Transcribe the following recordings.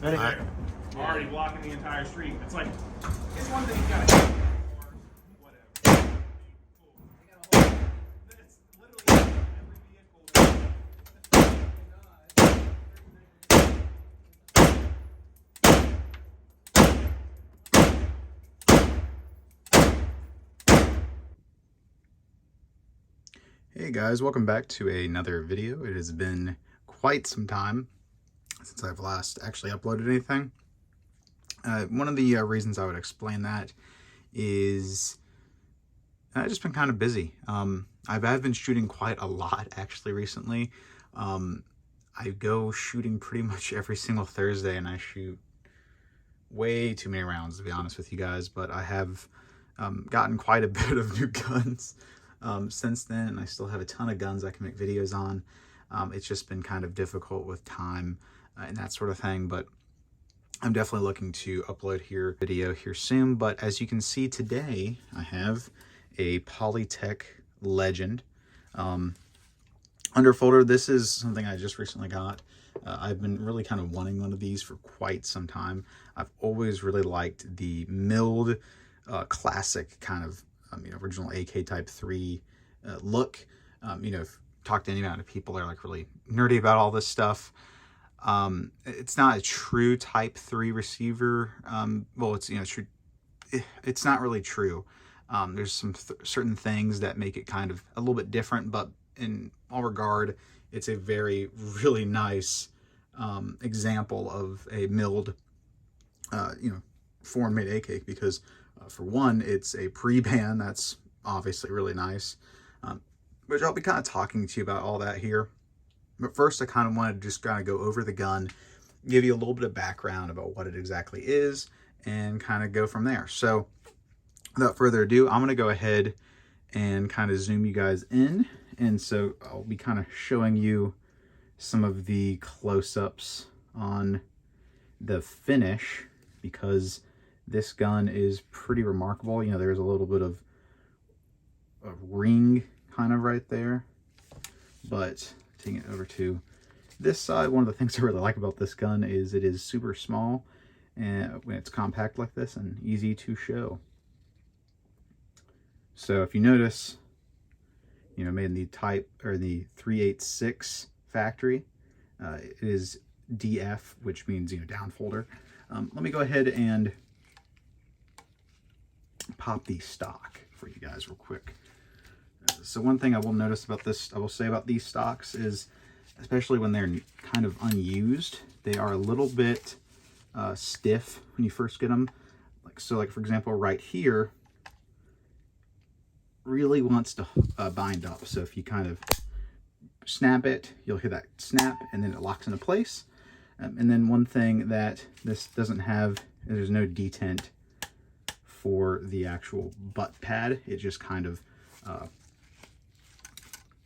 Ready? All right. Already blocking the entire street. It's like, it's one thing you gotta hit or whatever. Cool. It's literally every vehicle. Hey guys, welcome back to another video. It has been quite some time since I've last actually uploaded anything. One of the reasons I would explain that is I've just been kind of busy. I've been shooting quite a lot actually recently. I go shooting pretty much every single Thursday, and I shoot way too many rounds, to be honest with you guys, but I have gotten quite a bit of new guns since then, and I still have a ton of guns I can make videos on. It's just been kind of difficult with time and that sort of thing, but I'm definitely looking to upload video here soon. But as you can see today, I have a Polytech Legend Underfolder. This is something I just recently got. I've been really kind of wanting one of these for quite some time. I've always really liked the milled classic kind of original AK type 3 look. If talked to any amount of people that are like really nerdy about all this stuff. It's not a true type 3 receiver. Well, it's true. It's not really true. There's some certain things that make it kind of a little bit different, but in all regard, it's a really nice example of a milled foreign made AK, because for one, it's a Preban. That's obviously really nice, which I'll be kind of talking to you about all that here. But first, I kind of wanted to just kind of go over the gun, give you a little bit of background about what it exactly is, and kind of go from there. So without further ado, I'm going to go ahead and kind of zoom you guys in. And so I'll be kind of showing you some of the close-ups on the finish, because this gun is pretty remarkable. There's a little bit of a ring kind of right there, but taking it over to this side, one of the things I really like about this gun is it is super small, and when it's compact like this and easy to show. So if you notice, made in the the 386 factory, it is DF, which means down folder. Let me go ahead and pop the stock for you guys real quick. So one thing I will say about these stocks is, especially when they're kind of unused, they are a little bit stiff when you first get them. Like for example, right here really wants to bind up. So if you kind of snap it, you'll hear that snap, and then it locks into place. And then one thing that this doesn't have is there's no detent for the actual butt pad. It just kind of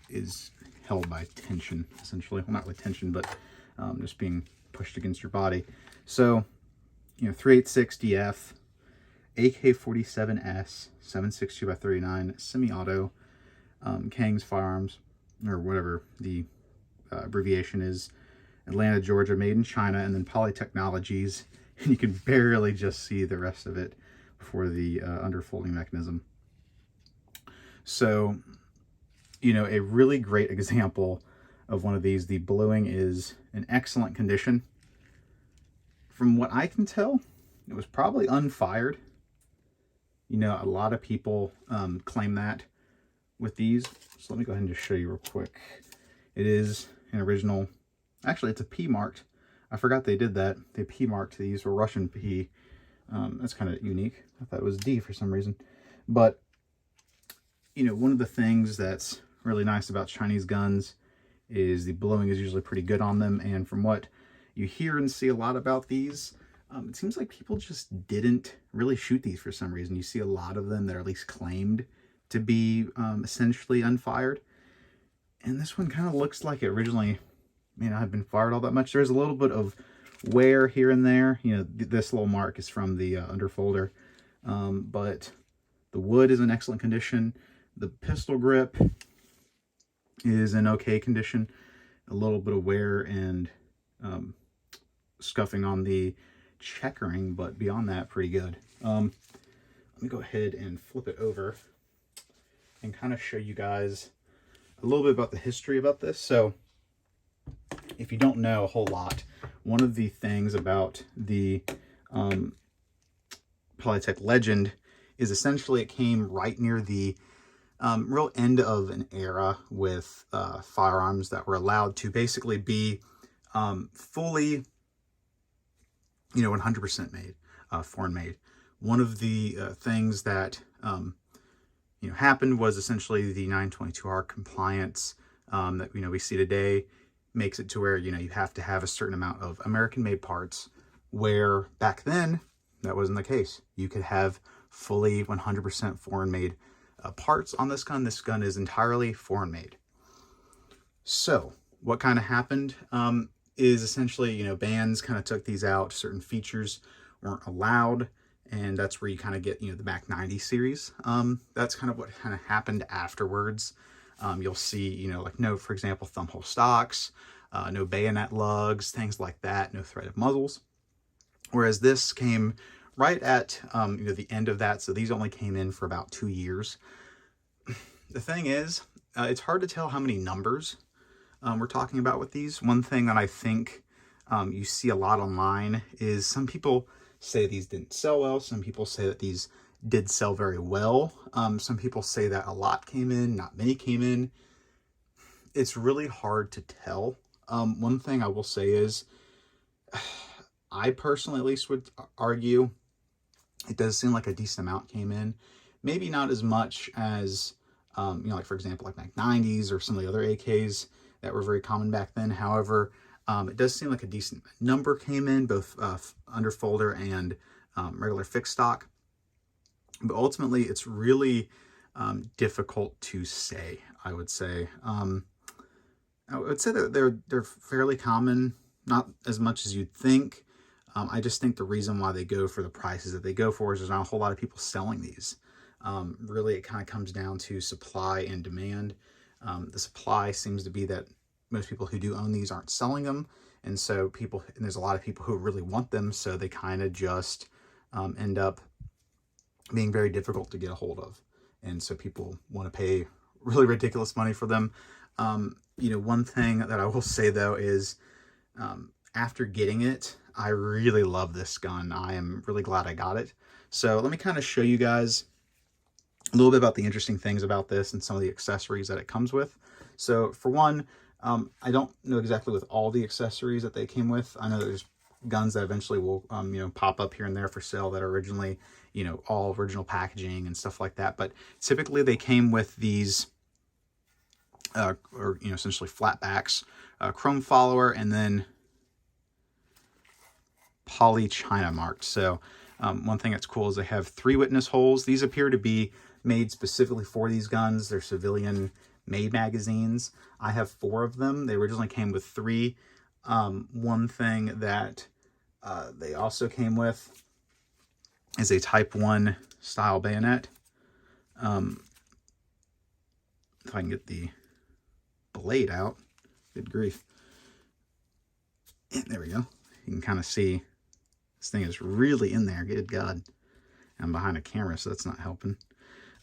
is held by tension, essentially. Well, not with tension, but just being pushed against your body. So, 386 DF, AK47S, 7.62x39, semi-auto, Kang's Firearms, or whatever the abbreviation is, Atlanta, Georgia, made in China, and then Polytechnologies, and you can barely just see the rest of it for the underfolding mechanism. So, a really great example of one of these. The bluing is in excellent condition. From what I can tell, it was probably unfired. A lot of people claim that with these. So let me go ahead and just show you real quick. It is an original. Actually, it's a P marked. I forgot they did that. They P marked these for Russian P. That's kind of unique. I thought it was D for some reason. But, one of the things that's really nice about Chinese guns is the blowing is usually pretty good on them. And from what you hear and see a lot about these, it seems like people just didn't really shoot these for some reason. You see a lot of them that are at least claimed to be essentially unfired. And this one kind of looks like it originally had been fired all that much. There's a little bit of wear here and there. This little mark is from the underfolder. But the wood is in excellent condition. The pistol grip is in okay condition. A little bit of wear and scuffing on the checkering, but beyond that, pretty good. Let me go ahead and flip it over and kind of show you guys a little bit about the history about this. So if you don't know a whole lot, one of the things about the Polytech Legend is essentially it came right near the real end of an era with firearms that were allowed to basically be fully, 100% made, foreign made. One of the things that happened was essentially the 922R compliance that we see today makes it to where you have to have a certain amount of American-made parts, where back then that wasn't the case. You could have fully 100% foreign-made parts on this gun. This gun is entirely foreign-made. So what kind of happened is essentially, bans kind of took these out. Certain features weren't allowed, and that's where you kind of get, the Mac 90 series. That's kind of what kind of happened afterwards. You'll see, like for example, thumbhole stocks, no bayonet lugs, things like that, no threaded muzzles. Whereas this came right at, the end of that. So these only came in for about 2 years. The thing is, it's hard to tell how many numbers we're talking about with these. One thing that I think you see a lot online is some people say these didn't sell well. Some people say that these did sell very well. Some people say that a lot came in, not many came in. It's really hard to tell. One thing I will say is, I personally at least would argue it does seem like a decent amount came in. Maybe not as much as, like for example, like Mac 90s or some of the other AKs that were very common back then. However, it does seem like a decent number came in, both underfolder and regular fixed stock. But ultimately, it's really difficult to say, I would say. I would say that they're fairly common, not as much as you'd think. I just think the reason why they go for the prices that they go for is there's not a whole lot of people selling these. Really, it kind of comes down to supply and demand. The supply seems to be that most people who do own these aren't selling them. And so there's a lot of people who really want them. So they kind of just end up being very difficult to get a hold of. And so people want to pay really ridiculous money for them. One thing that I will say though is after getting it, I really love this gun. I am really glad I got it. So let me kind of show you guys a little bit about the interesting things about this and some of the accessories that it comes with. So for one, I don't know exactly with all the accessories that they came with. I know there's guns that eventually will, pop up here and there for sale that are originally, all original packaging and stuff like that. But typically they came with these, essentially flat backs, chrome follower, and then poly China marked. So one thing that's cool is they have 3 witness holes. These appear to be made specifically for these guns. They're civilian made magazines. I have 4 of them. They originally came with 3. One thing that they also came with is a Type 1 style bayonet. If I can get the blade out, good grief. And there we go. You can kind of see this thing is really in there. Good God. I'm behind a camera, so that's not helping.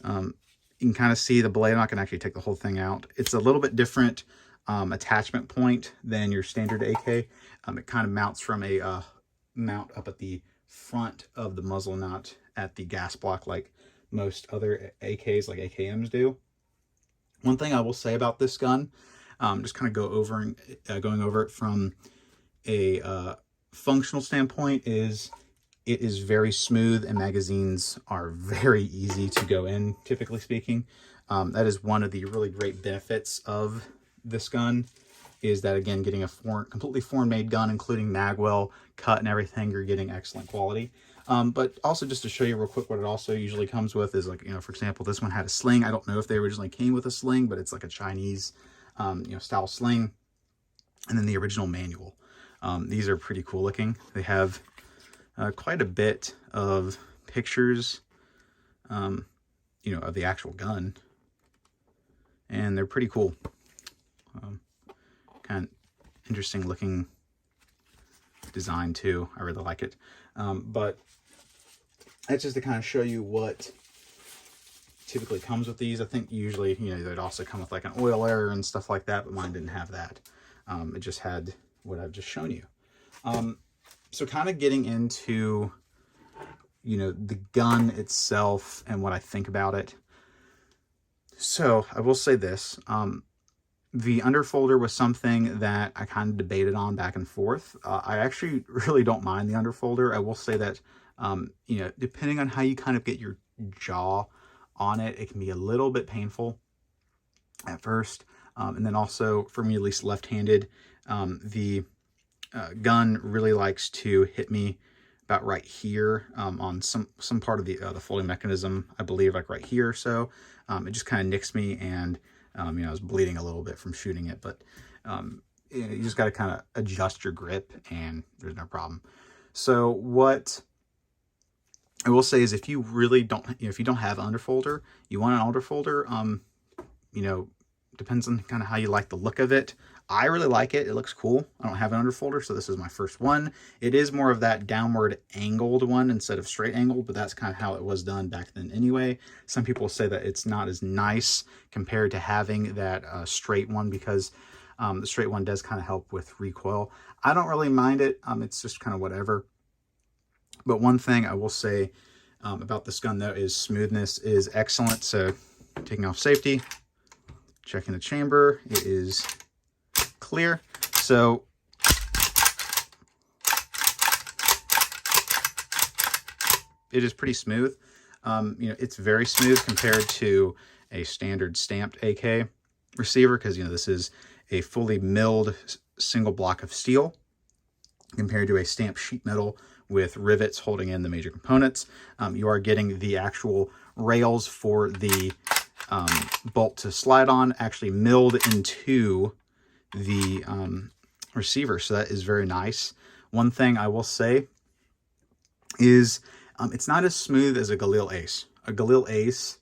You can kind of see the blade. I'm not going to actually take the whole thing out. It's a little bit different attachment point than your standard AK. It kind of mounts from a mount up at the front of the muzzle, not at the gas block like most other AKs like AKMs do. One thing I will say about this gun, just kind of going over it from a functional standpoint, is it is very smooth and magazines are very easy to go in, typically speaking. That is one of the really great benefits of this gun, is that, again, getting a completely foreign-made gun, including magwell, cut, and everything, you're getting excellent quality. But also, just to show you real quick what it also usually comes with is, like, for example, this one had a sling. I don't know if they originally came with a sling, but it's like a Chinese, style sling. And then the original manual. These are pretty cool looking. They have quite a bit of pictures, of the actual gun. And they're pretty cool. Kind of interesting looking design too. I really like it. But that's just to kind of show you what typically comes with these. I think usually, you know, they'd also come with like an oil error and stuff like that, but mine didn't have that. It just had what I've just shown you. So kind of getting into, you know, the gun itself and what I think about it. So I will say this, the underfolder was something that I kind of debated on back and forth. I actually really don't mind the underfolder. I will say that, you know, depending on how you kind of get your jaw on it, it can be a little bit painful at first. And then also, for me, at least left-handed, the gun really likes to hit me about right here on some part of the folding mechanism, I believe, like right here or so. It just kind of nicks me, and you know, I was bleeding a little bit from shooting it, but you just got to kind of adjust your grip, and there's no problem. So what I will say is, if you really don't, you know, if you don't have an underfolder, you want an underfolder, you know, depends on kind of how you like the look of it. I really like it. It looks cool. I don't have an underfolder, so this is my first one. It is more of that downward angled one instead of straight angled, but that's kind of how it was done back then anyway. Some people say that it's not as nice compared to having that straight one, because the straight one does kind of help with recoil. I don't really mind it. It's just kind of whatever. But one thing I will say about this gun, though, is smoothness is excellent. So taking off safety, checking the chamber, it is clear. So it is pretty smooth. You know, it's very smooth compared to a standard stamped AK receiver, because, you know, this is a fully milled single block of steel compared to a stamped sheet metal with rivets holding in the major components. You are getting the actual rails for the bolt to slide on actually milled into the receiver, so that is very nice. One thing I will say is it's not as smooth as a Galil Ace. A Galil Ace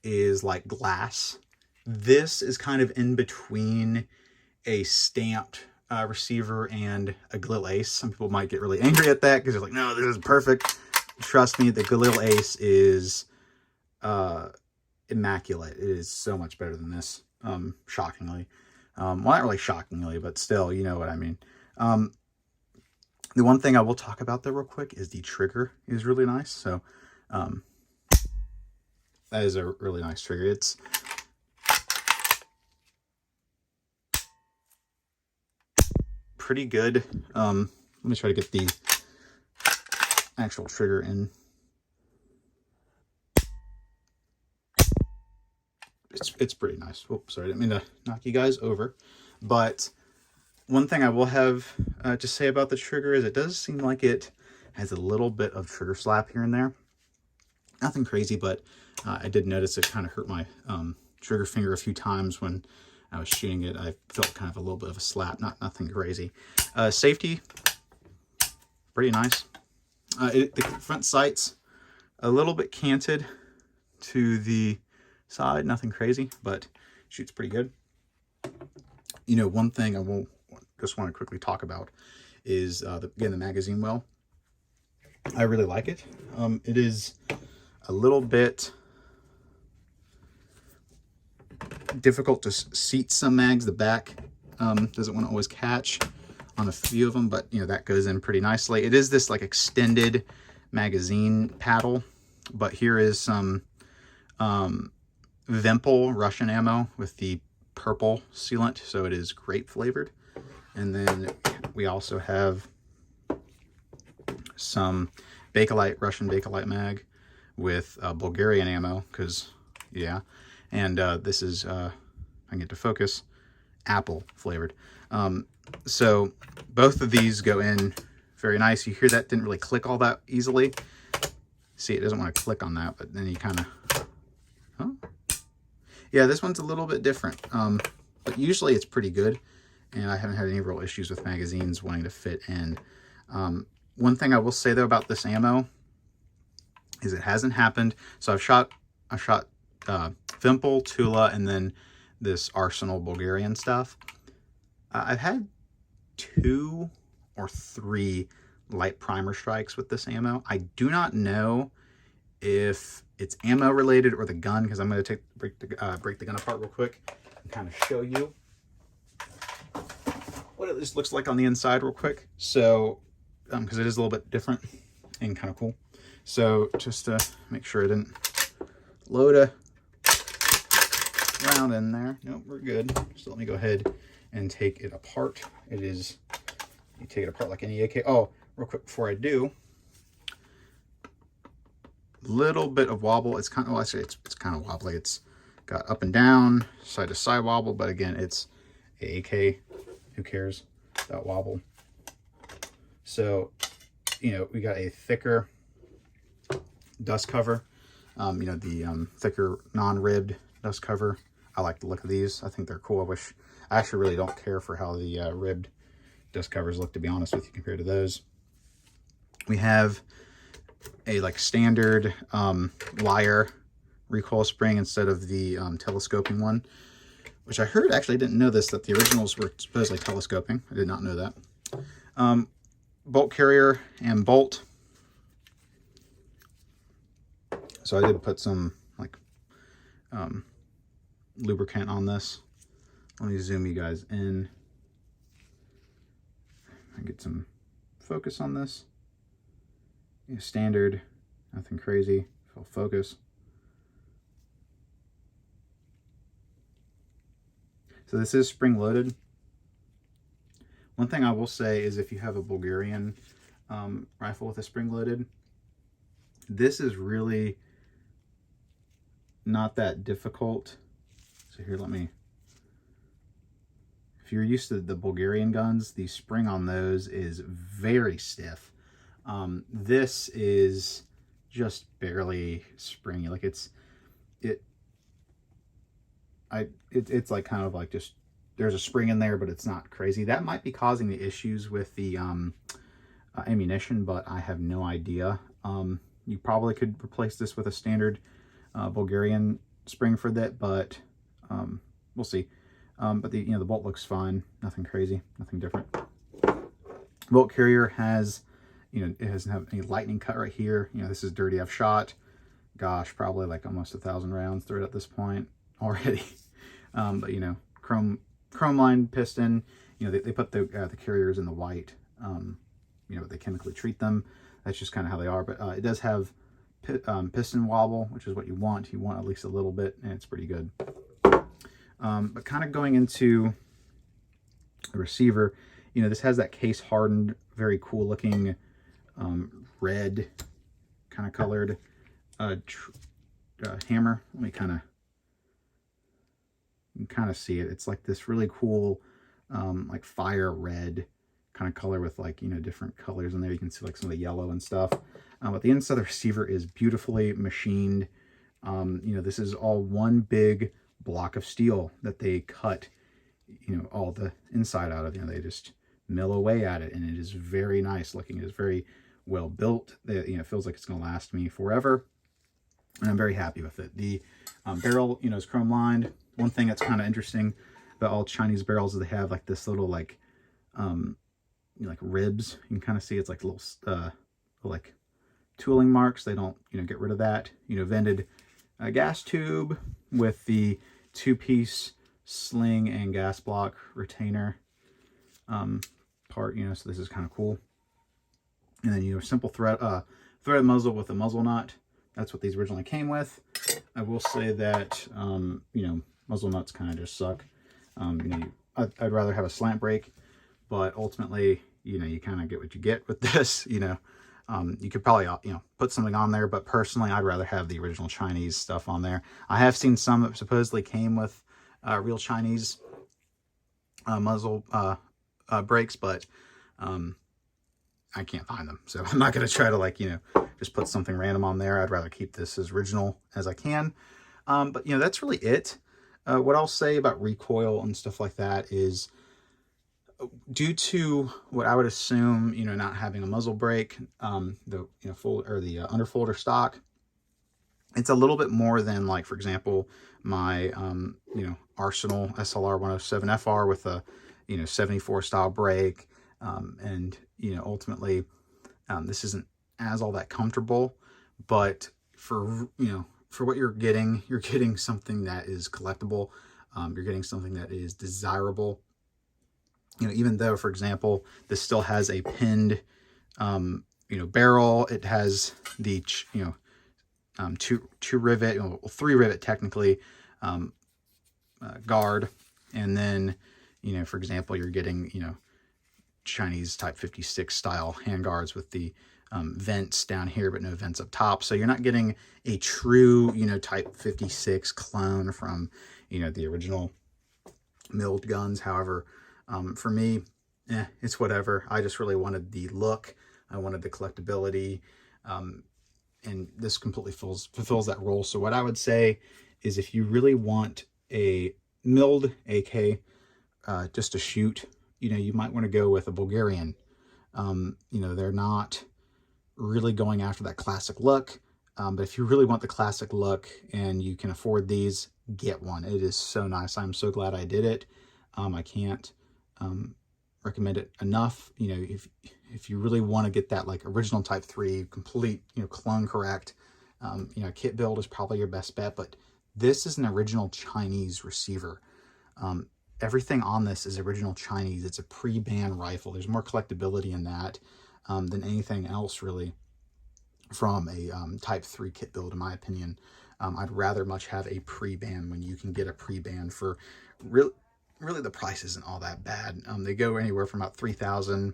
is like glass. This is kind of in between a stamped receiver and a Galil Ace. Some people might get really angry at that because they're like, no, this is perfect. Trust me, the Galil Ace is immaculate. It is so much better than this, shockingly. Well, not really shockingly, but still, you know what I mean. The one thing I will talk about, though, real quick, is the trigger is really nice. So that is a really nice trigger. It's pretty good. Let me try to get the actual trigger in. It's pretty nice. Oops, sorry, I didn't mean to knock you guys over. But one thing I will have to say about the trigger is it does seem like it has a little bit of trigger slap here and there. Nothing crazy, but I did notice it kind of hurt my trigger finger a few times when I was shooting it. I felt kind of a little bit of a slap, nothing crazy. Safety, pretty nice. The front sight's a little bit canted to the side, nothing crazy, but shoots pretty good. You know, one thing I just want to quickly talk about is again, the magazine well. I really like it. It is a little bit difficult to seat some mags. The back doesn't want to always catch on a few of them, but you know, that goes in pretty nicely. It is this like extended magazine paddle, but here is some Vempel Russian ammo with the purple sealant, so it is grape flavored. And then we also have some Bakelite, Russian Bakelite mag with Bulgarian ammo, because yeah. And this is, I can get to focus, apple flavored. So both of these go in very nice. You hear that didn't really click all that easily. See, it doesn't want to click on that, but then you kind of, huh? Yeah, this one's a little bit different, but usually it's pretty good, and I haven't had any real issues with magazines wanting to fit in. One thing I will say, though, about this ammo is it hasn't happened. So I've shot Vempel, Tula, and then this Arsenal Bulgarian stuff. I've had 2 or 3 light primer strikes with this ammo. I do not know if it's ammo related or the gun, because I'm going to break the gun apart real quick and kind of show you what it looks like on the inside real quick. So, because it is a little bit different and kind of cool. So just to make sure I didn't load a round in there. Nope, we're good. So let me go ahead and take it apart. It is, you take it apart like any AK. Oh, real quick before I do, little bit of wobble. It's kind of, well, I say it's kind of wobbly. It's got up and down, side to side wobble, but again, it's a AK. Who cares about wobble? So, you know, we got a thicker dust cover. You know, the thicker non-ribbed dust cover. I like the look of these. I think they're cool. I actually really don't care for how the ribbed dust covers look, to be honest with you, compared to those. We have a like standard Liar recoil spring instead of the telescoping one, which I heard, actually I didn't know this, that the originals were supposedly telescoping. I did not know that. Bolt carrier and bolt. So I did put some like lubricant on this. Let me zoom you guys in and get some focus on this. You know, standard, nothing crazy, full focus. So this is spring loaded. One thing I will say is if you have a Bulgarian rifle with a spring loaded, this is really not that difficult. So here, if you're used to the Bulgarian guns, the spring on those is very stiff. This is just barely springy. Like it's like kind of like just, there's a spring in there, but it's not crazy. That might be causing the issues with the ammunition, but I have no idea. You probably could replace this with a standard Bulgarian spring for that, but we'll see. But the bolt looks fine, nothing crazy, nothing different. Bolt carrier has, it doesn't have any lightning cut right here. This is dirty. I've shot, gosh, probably like almost 1,000 rounds through it at this point already. But chrome lined piston. They put the carriers in the white. They chemically treat them. That's just kind of how they are. But it does have piston wobble, which is what you want. You want at least a little bit, and it's pretty good. But kind of going into the receiver, this has that case hardened, very cool looking red kind of colored hammer. Let me kind of see it. It's like this really cool like fire red kind of color with like different colors in there. You can see like some of the yellow and stuff. But the inside of the receiver is beautifully machined. This is all one big block of steel that they cut all the inside out of. They just mill away at it, and it is very nice looking. It is very well built. It feels like it's going to last me forever, and I'm very happy with it. The barrel is chrome lined. One thing that's kind of interesting about all Chinese barrels is they have like this little like like ribs. You can kind of see it's like little like tooling marks. They don't get rid of that. Vented gas tube with the 2-piece sling and gas block retainer part. So this is kind of cool. And then simple thread muzzle with a muzzle nut. That's what these originally came with. I will say that muzzle nuts kind of just suck. I'd rather have a slant brake, but ultimately, you kind of get what you get with this. You could probably put something on there, but personally, I'd rather have the original Chinese stuff on there. I have seen some that supposedly came with real Chinese muzzle brakes, but I can't find them, so I'm not going to try to just put something random on there. I'd rather keep this as original as I can. But that's really it. What I'll say about recoil and stuff like that is, due to what I would assume, not having a muzzle brake, the underfolder stock, it's a little bit more than, like, for example, my Arsenal SLR 107 FR with a 74 style brake. And, you know, ultimately, this isn't as all that comfortable, but for, you know, for what you're getting something that is collectible. You're getting something that is desirable. You know, even though, for example, this still has a pinned, you know, barrel. It has the, you know, two rivet, well, 3 rivet technically, guard. And then, you know, for example, you're getting, you know, Chinese Type 56 style handguards with the vents down here, but no vents up top. So you're not getting a true, you know, Type 56 clone from, you know, the original milled guns. However, for me, it's whatever. I just really wanted the look. I wanted the collectability. And this completely fulfills that role. So what I would say is, if you really want a milled AK just to shoot, you know, you might want to go with a Bulgarian. You know, they're not really going after that classic look. But if you really want the classic look and you can afford these, get one. It is so nice. I'm so glad I did it. I can't recommend it enough. You know, if you really want to get that like original Type 3 complete, you know, clone correct, you know, kit build is probably your best bet. But this is an original Chinese receiver. Everything on this is original Chinese. It's a Preban rifle. There's more collectability in that than anything else really from a Type 3 kit build, in my opinion. I'd rather much have a Preban when you can get a Preban for really the price isn't all that bad. They go anywhere from about 3,000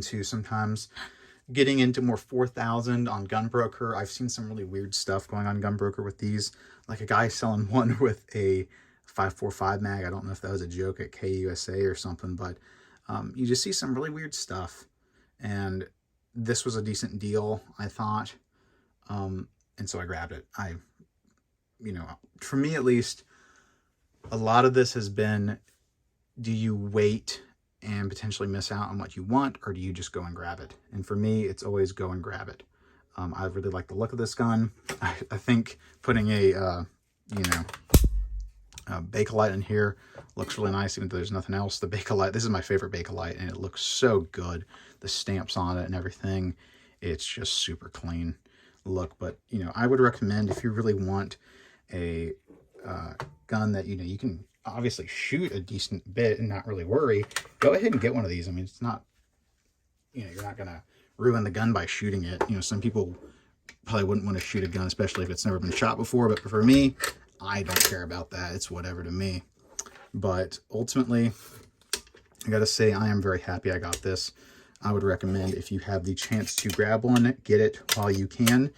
to sometimes getting into more 4,000 on Gunbroker. I've seen some really weird stuff going on Gunbroker with these, like a guy selling one with a 5.45 mag. I don't know if that was a joke at KUSA or something, but you just see some really weird stuff. And this was a decent deal, I thought. And so I grabbed it. You know, for me at least, a lot of this has been, do you wait and potentially miss out on what you want, or do you just go and grab it? And for me, it's always go and grab it. I really like the look of this gun. I think putting a, you know, Bakelite in here looks really nice, even though there's nothing else. The Bakelite, this is my favorite Bakelite, and it looks so good. The stamps on it and everything, it's just super clean look. But, you know, I would recommend, if you really want a gun that, you know, you can obviously shoot a decent bit and not really worry, go ahead and get one of these. I mean, it's not, you know, you're not going to ruin the gun by shooting it. You know, some people probably wouldn't want to shoot a gun, especially if it's never been shot before. But for me, I don't care about that. It's whatever to me. But ultimately, I got to say, I am very happy I got this. I would recommend, if you have the chance to grab one, get it while you can.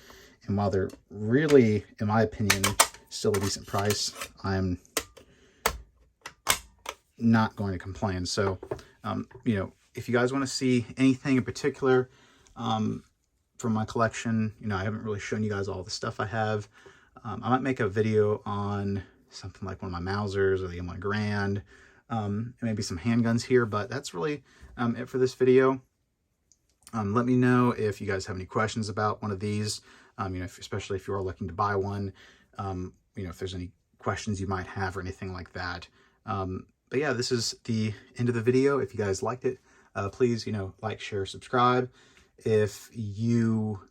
And while they're really, in my opinion, still a decent price, I'm not going to complain. So, you know, if you guys want to see anything in particular from my collection, you know, I haven't really shown you guys all the stuff I have. I might make a video on something like one of my Mausers or the M1 Garand, and maybe some handguns here, but that's really it for this video. Let me know if you guys have any questions about one of these, you know, especially if you are looking to buy one, you know, if there's any questions you might have or anything like that. But yeah, this is the end of the video. If you guys liked it, please, you know, like, share, subscribe. If you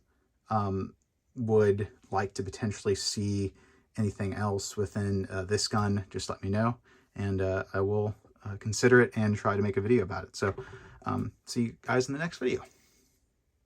would like to potentially see anything else within this gun, just let me know, and I will consider it and try to make a video about it. So see you guys in the next video.